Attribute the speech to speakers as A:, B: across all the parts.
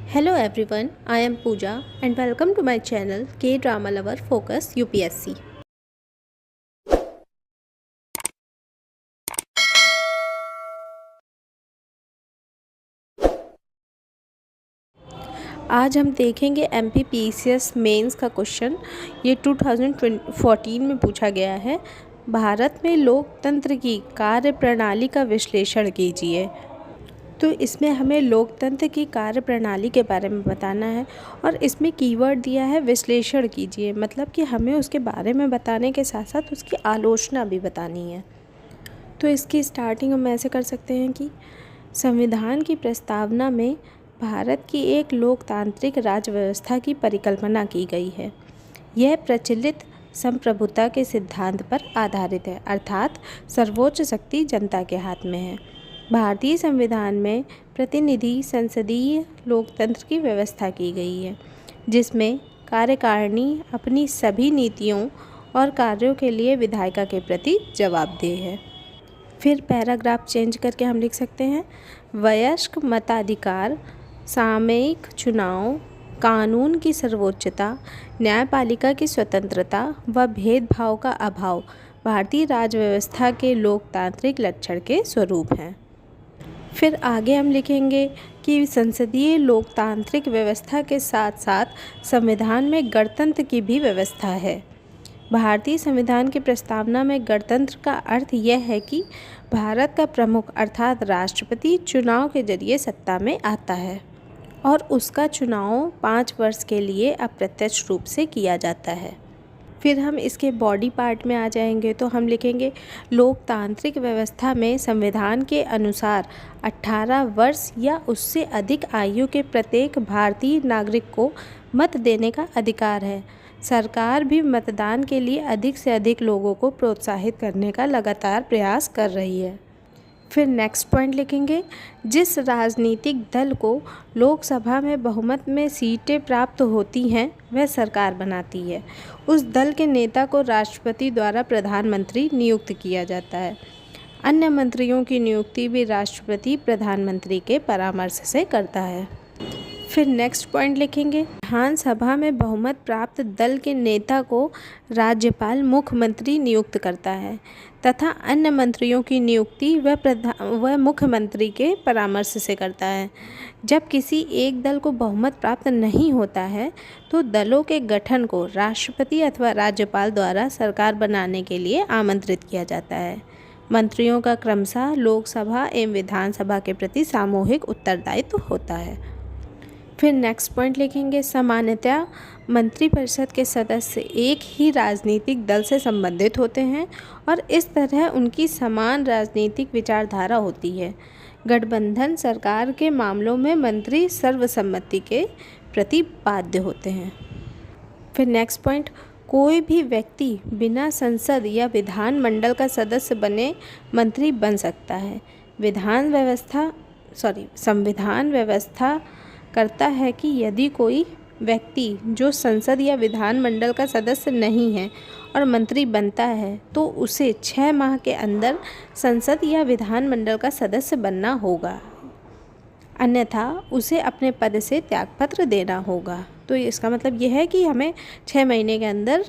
A: Hello everyone, I am Pooja and welcome to my channel K Drama Lover Focus UPSC. आज हम देखेंगे MPPCS mains का question. ये 2014 में पूछा गया है। भारत में लोकतंत्र की कार्यप्रणाली का विश्लेषण कीजिए। तो इसमें हमें लोकतंत्र की कार्यप्रणाली के बारे में बताना है और इसमें कीवर्ड दिया है विश्लेषण कीजिए, मतलब कि हमें उसके बारे में बताने के साथ साथ उसकी आलोचना भी बतानी है। तो इसकी स्टार्टिंग हम ऐसे कर सकते हैं कि संविधान की प्रस्तावना में भारत की एक लोकतांत्रिक राज्य व्यवस्था की परिकल्पना की गई है। यह प्रचलित संप्रभुता के सिद्धांत पर आधारित है, अर्थात सर्वोच्च शक्ति जनता के हाथ में है। भारतीय संविधान में प्रतिनिधि संसदीय लोकतंत्र की व्यवस्था की गई है, जिसमें कार्यकारिणी अपनी सभी नीतियों और कार्यों के लिए विधायिका के प्रति जवाबदेह है। फिर पैराग्राफ चेंज करके हम लिख सकते हैं, वयस्क मताधिकार, सामयिक चुनाव, कानून की सर्वोच्चता, न्यायपालिका की स्वतंत्रता व भेदभाव का अभाव भारतीय राज्य व्यवस्था के लोकतांत्रिक लक्षण के स्वरूप हैं। फिर आगे हम लिखेंगे कि संसदीय लोकतांत्रिक व्यवस्था के साथ साथ संविधान में गणतंत्र की भी व्यवस्था है। भारतीय संविधान की प्रस्तावना में गणतंत्र का अर्थ यह है कि भारत का प्रमुख अर्थात राष्ट्रपति चुनाव के जरिए सत्ता में आता है और उसका चुनाव 5 वर्ष के लिए अप्रत्यक्ष रूप से किया जाता है। फिर हम इसके बॉडी पार्ट में आ जाएंगे तो हम लिखेंगे लोकतांत्रिक व्यवस्था में संविधान के अनुसार 18 वर्ष या उससे अधिक आयु के प्रत्येक भारतीय नागरिक को मत देने का अधिकार है। सरकार भी मतदान के लिए अधिक से अधिक लोगों को प्रोत्साहित करने का लगातार प्रयास कर रही है। फिर नेक्स्ट पॉइंट लिखेंगे, जिस राजनीतिक दल को लोकसभा में बहुमत में सीटें प्राप्त होती हैं वह सरकार बनाती है। उस दल के नेता को राष्ट्रपति द्वारा प्रधानमंत्री नियुक्त किया जाता है। अन्य मंत्रियों की नियुक्ति भी राष्ट्रपति प्रधानमंत्री के परामर्श से करता है। फिर नेक्स्ट पॉइंट लिखेंगे, विधानसभा में बहुमत प्राप्त दल के नेता को राज्यपाल मुख्यमंत्री नियुक्त करता है तथा अन्य मंत्रियों की नियुक्ति वह मुख्यमंत्री के परामर्श से करता है। जब किसी एक दल को बहुमत प्राप्त नहीं होता है तो दलों के गठन को राष्ट्रपति अथवा राज्यपाल द्वारा सरकार बनाने के लिए आमंत्रित किया जाता है। मंत्रियों का क्रमशः लोकसभा एवं विधानसभा के प्रति सामूहिक उत्तरदायित्व होता है। फिर नेक्स्ट पॉइंट लिखेंगे, सामान्यतः मंत्रिपरिषद के सदस्य एक ही राजनीतिक दल से संबंधित होते हैं और इस तरह उनकी समान राजनीतिक विचारधारा होती है। गठबंधन सरकार के मामलों में मंत्री सर्वसम्मति के प्रति बाध्य होते हैं। फिर नेक्स्ट पॉइंट, कोई भी व्यक्ति बिना संसद या विधान मंडल का सदस्य बने मंत्री बन सकता है। संविधान व्यवस्था करता है कि यदि कोई व्यक्ति जो संसद या विधान मंडल का सदस्य नहीं है और मंत्री बनता है तो उसे 6 माह के अंदर संसद या विधान मंडल का सदस्य बनना होगा, अन्यथा उसे अपने पद से त्यागपत्र देना होगा। तो इसका मतलब यह है कि हमें 6 महीने के अंदर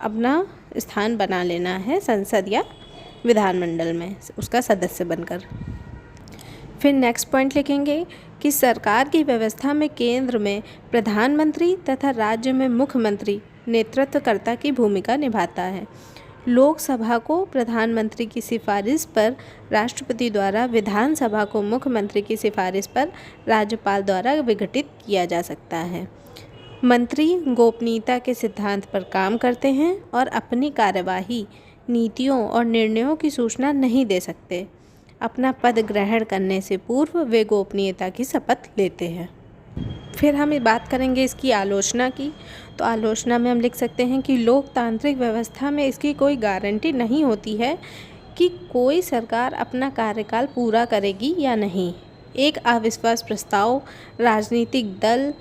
A: अपना स्थान बना लेना है संसद या विधानमंडल में उसका सदस्य बनकर। फिर नेक्स्ट पॉइंट लिखेंगे कि सरकार की व्यवस्था में केंद्र में प्रधानमंत्री तथा राज्य में मुख्यमंत्री नेतृत्वकर्ता की भूमिका निभाता है। लोकसभा को प्रधानमंत्री की सिफारिश पर राष्ट्रपति द्वारा, विधानसभा को मुख्यमंत्री की सिफारिश पर राज्यपाल द्वारा विघटित किया जा सकता है। मंत्री गोपनीयता के सिद्धांत पर काम करते हैं और अपनी कार्यवाही, नीतियों और निर्णयों की सूचना नहीं दे सकते। अपना पद ग्रहण करने से पूर्व वे गोपनीयता की शपथ लेते हैं। फिर हम बात करेंगे इसकी आलोचना की। तो आलोचना में हम लिख सकते हैं कि लोकतांत्रिक व्यवस्था में इसकी कोई गारंटी नहीं होती है कि कोई सरकार अपना कार्यकाल पूरा करेगी या नहीं। एक अविश्वास प्रस्ताव, राजनीतिक दल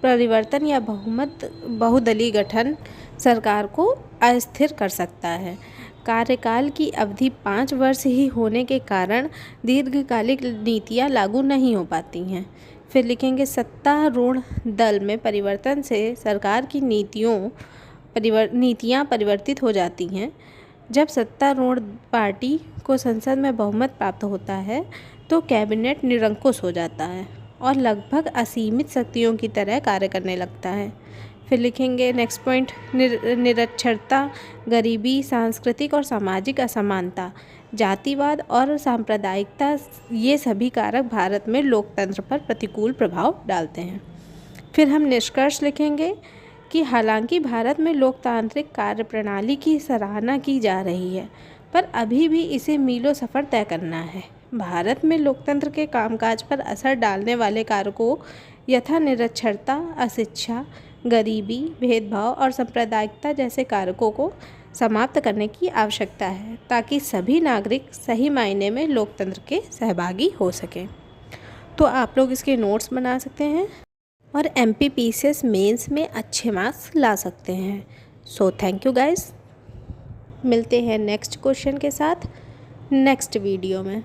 A: परिवर्तन या बहुदलीय गठन सरकार को अस्थिर कर सकता है। कार्यकाल की अवधि 5 वर्ष ही होने के कारण दीर्घकालिक नीतियाँ लागू नहीं हो पाती हैं। फिर लिखेंगे सत्तारूढ़ दल में परिवर्तन से सरकार की नीतियाँ परिवर्तित हो जाती हैं। जब सत्तारूढ़ पार्टी को संसद में बहुमत प्राप्त होता है तो कैबिनेट निरंकुश हो जाता है और लगभग असीमित शक्तियों की तरह कार्य करने लगता है। फिर लिखेंगे नेक्स्ट पॉइंट, निरक्षरता, गरीबी, सांस्कृतिक और सामाजिक असमानता, जातिवाद और सांप्रदायिकता, ये सभी कारक भारत में लोकतंत्र पर प्रतिकूल प्रभाव डालते हैं। फिर हम निष्कर्ष लिखेंगे कि हालांकि भारत में लोकतांत्रिक कार्यप्रणाली की सराहना की जा रही है, पर अभी भी इसे मीलों सफ़र तय करना है। भारत में लोकतंत्र के कामकाज पर असर डालने वाले कारकों यथा निरक्षरता, अशिक्षा, गरीबी, भेदभाव और सांप्रदायिकता जैसे कारकों को समाप्त करने की आवश्यकता है, ताकि सभी नागरिक सही मायने में लोकतंत्र के सहभागी हो सकें। तो आप लोग इसके नोट्स बना सकते हैं और MPPCS मेंस में अच्छे मार्क्स ला सकते हैं। सो थैंक यू गाइस, मिलते हैं नेक्स्ट क्वेश्चन के साथ नेक्स्ट वीडियो में।